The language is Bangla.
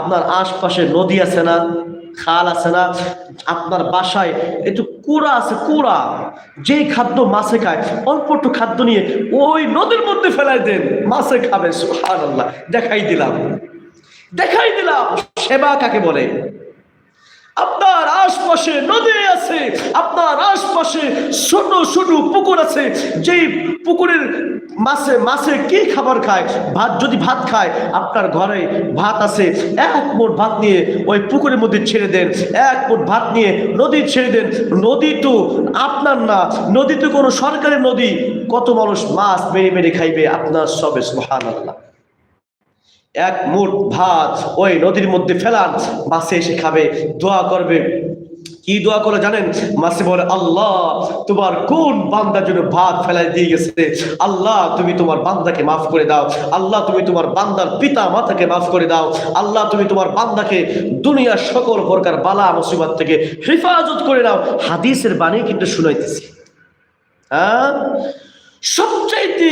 আপনার আশপাশে নদী আছে না, খাল আছে না, আপনার বাসায় একটু কুড়া আছে, কুড়া, যেই খাদ্য মাছে খায় অল্প একটু খাদ্য নিয়ে ওই নদীর মধ্যে ফেলাই দেন, মাছে খাবে। সুবহানাল্লাহ। দেখাই দিলাম, দেখাই দিলাম সেবা কাকে বলে। আপনার আশপাশে নদী আছে, আপনার আশপাশে ছোট ছোট পুকুর আছে, যেই পুকুরের মাছে মাছে কি খাবার খায়, ভাত, যদি ভাত খায় আপনার ঘরে ভাত আছে, এক মুঠ ভাত নিয়ে ওই পুকুরের মধ্যে ছেড়ে দেন, এক মুঠ ভাত নিয়ে নদী ছেড়ে দেন। নদী তো আপনার না, নদী তো কোনো সরকারি নদী, কত মানুষ মাছ মেরে মেরে খাইবে আপনার সবে। সুবহানাল্লাহ। এক মুঠ ভাত ওই নদীর মধ্যে ফেলান, মাছে এসে খাবে, দোয়া করবে। কি দোয়া করে জানেন? মাছে বলে, আল্লাহ তোমার কোন বান্দার জন্য ভাত ফেলাই দিয়ে গেছে, আল্লাহ তুমি তোমার বান্দাকে মাফ করে দাও, আল্লাহ তুমি তোমার বান্দার পিতা মাতাকে মাফ করে দাও, আল্লাহ তুমি তোমার বান্দাকে দুনিয়ার সকল প্রকার বালা মুসিবত থেকে হেফাজত করে নাও। হাদিসের বাণী কিন্তু শুনাইতেছি। হ্যাঁ, সবচাইতে